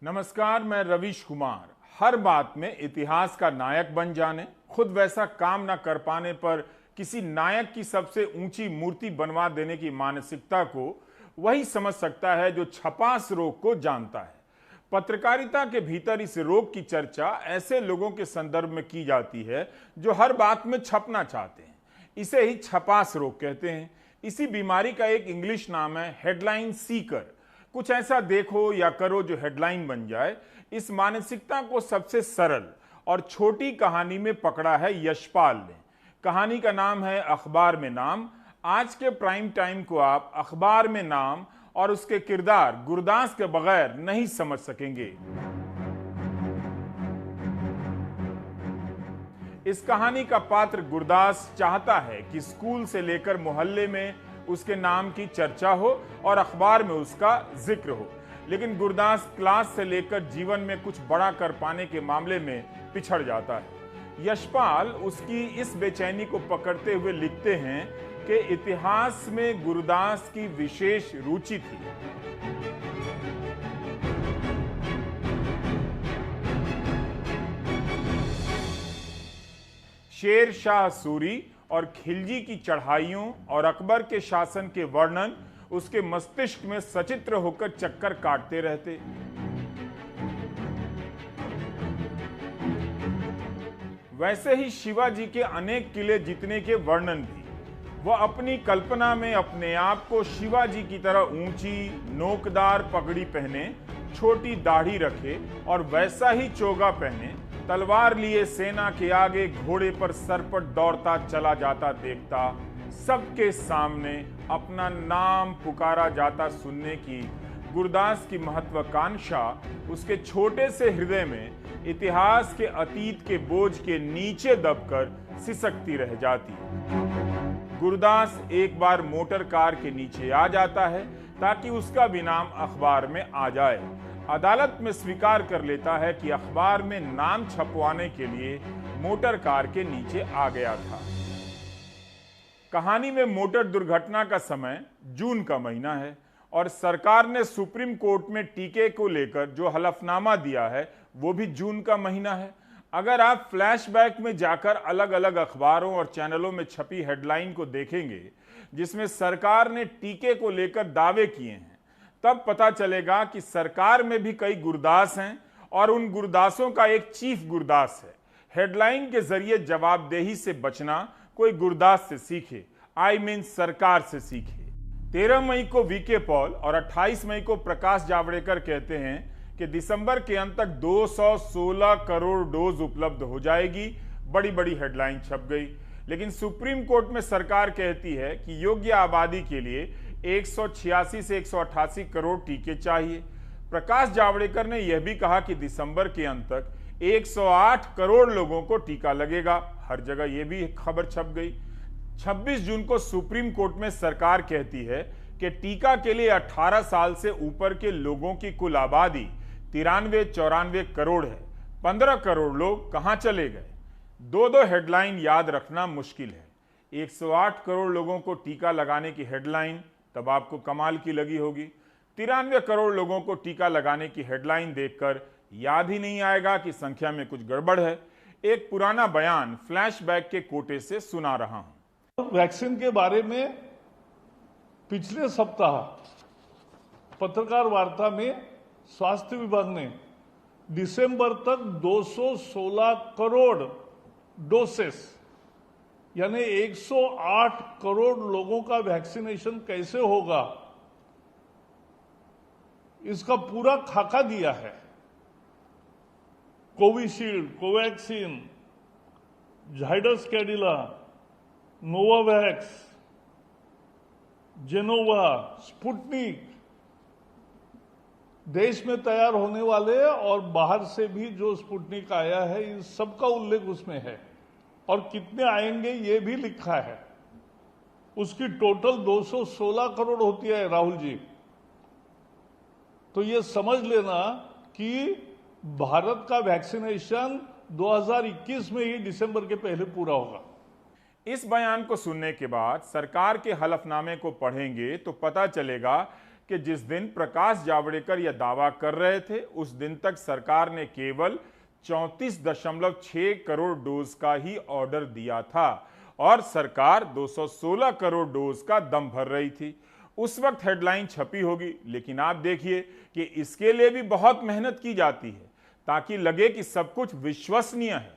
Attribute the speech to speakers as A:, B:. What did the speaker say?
A: नमस्कार, मैं रवीश कुमार। हर बात में इतिहास का नायक बन जाने, खुद वैसा काम ना कर पाने पर किसी नायक की सबसे ऊंची मूर्ति बनवा देने की मानसिकता को वही समझ सकता है जो छपास रोग को जानता है। पत्रकारिता के भीतर इस रोग की चर्चा ऐसे लोगों के संदर्भ में की जाती है जो हर बात में छपना चाहते हैं। इसे ही छपास रोग कहते हैं। इसी बीमारी का एक इंग्लिश नाम है हेडलाइन सीकर। कुछ ऐसा देखो या करो जो हेडलाइन बन जाए। इस मानसिकता को सबसे सरल और छोटी कहानी में पकड़ा है यशपाल ने। कहानी का नाम है अखबार में नाम। आज के प्राइम टाइम को आप अखबार में नाम और उसके किरदार गुरदास के बगैर नहीं समझ सकेंगे। इस कहानी का पात्र गुरदास चाहता है कि स्कूल से लेकर मोहल्ले में उसके नाम की चर्चा हो और अखबार में उसका जिक्र हो, लेकिन गुरदास क्लास से लेकर जीवन में कुछ बड़ा कर पाने के मामले में पिछड़ जाता है। यशपाल उसकी इस बेचैनी को पकड़ते हुए लिखते हैं कि इतिहास में गुरदास की विशेष रुचि थी। शेर शाह सूरी और खिलजी की चढ़ाइयों और अकबर के शासन के वर्णन उसके मस्तिष्क में सचित्र होकर चक्कर काटते रहते। वैसे ही शिवाजी के अनेक किले जीतने के वर्णन भी। वह अपनी कल्पना में अपने आप को शिवाजी की तरह ऊंची नोकदार पगड़ी पहने, छोटी दाढ़ी रखे और वैसा ही चोगा पहने, तलवार लिए सेना के आगे घोड़े पर सरपट दौड़ता चला जाता देखता, सबके सामने अपना नाम पुकारा जाता सुनने की गुरदास की महत्वाकांक्षा उसके छोटे से हृदय में इतिहास के अतीत के बोझ के नीचे दबकर सिसकती रह जाती। गुरदास एक बार मोटर कार के नीचे आ जाता है ताकि उसका भी नाम अखबार में आ जाए। अदालत में स्वीकार कर लेता है कि अखबार में नाम छपवाने के लिए मोटर कार के नीचे आ गया था। कहानी में मोटर दुर्घटना का समय जून का महीना है और सरकार ने सुप्रीम कोर्ट में टीके को लेकर जो हलफनामा दिया है वो भी जून का महीना है। अगर आप फ्लैशबैक में जाकर अलग अलग अखबारों और चैनलों में छपी हेडलाइन को देखेंगे जिसमें सरकार ने टीके को लेकर दावे किए हैं, तब पता चलेगा कि सरकार में भी कई गुरदास हैं और उन गुरदासों का एक चीफ गुरदास है। हेडलाइन के जरिए जवाबदेही से बचना कोई गुरदास से सीखे, आई मीन सरकार से सीखे। 13 मई को वीके पॉल और 28 मई को प्रकाश जावड़ेकर कहते हैं कि दिसंबर के अंत तक 216 करोड़ डोज उपलब्ध हो जाएगी। बड़ी बड़ी हेडलाइन छप गई, लेकिन सुप्रीम कोर्ट में सरकार कहती है कि योग्य आबादी के लिए 186 से 188 करोड़ टीके चाहिए। प्रकाश जावड़ेकर ने यह भी कहा कि दिसंबर के अंत तक 108 करोड़ लोगों को टीका लगेगा। हर जगह यह भी खबर छप गई। 26 जून को सुप्रीम कोर्ट में सरकार कहती है कि टीका के लिए 18 साल से ऊपर के लोगों की कुल आबादी 93-94 करोड़ है। 15 करोड़ लोग कहां चले गए? दो हेडलाइन याद रखना मुश्किल है। 108 करोड़ लोगों को टीका लगाने की हेडलाइन तब आपको कमाल की लगी होगी। 93 करोड़ लोगों को टीका लगाने की हेडलाइन देखकर याद ही नहीं आएगा कि संख्या में कुछ गड़बड़ है। एक पुराना बयान फ्लैशबैक के कोटे से सुना रहा हूं।
B: वैक्सीन के बारे में पिछले सप्ताह पत्रकार वार्ता में स्वास्थ्य विभाग ने दिसंबर तक 216 करोड़ डोसेस यानी 108 करोड़ लोगों का वैक्सीनेशन कैसे होगा इसका पूरा खाका दिया है। Covishield, Covaxin, Zydus Cadila, Novavax, Gennova, Sputnik, देश में तैयार होने वाले और बाहर से भी जो स्पुतनिक आया है इन सबका उल्लेख उसमें है और कितने आएंगे ये भी लिखा है। उसकी टोटल 216 करोड़ होती है राहुल जी। तो ये समझ लेना कि भारत का वैक्सीनेशन 2021 में ही दिसंबर के पहले पूरा होगा।
A: इस बयान को सुनने के बाद सरकार के हलफनामे को पढ़ेंगे तो पता चलेगा कि जिस दिन प्रकाश जावड़ेकर यह दावा कर रहे थे उस दिन तक सरकार ने केवल 34.6 करोड़ डोज का ही ऑर्डर दिया था और सरकार 216 करोड़ डोज का दम भर रही थी। उस वक्त हेडलाइन छपी होगी, लेकिन आप देखिए कि इसके लिए भी बहुत मेहनत की जाती है ताकि लगे कि सब कुछ विश्वसनीय है।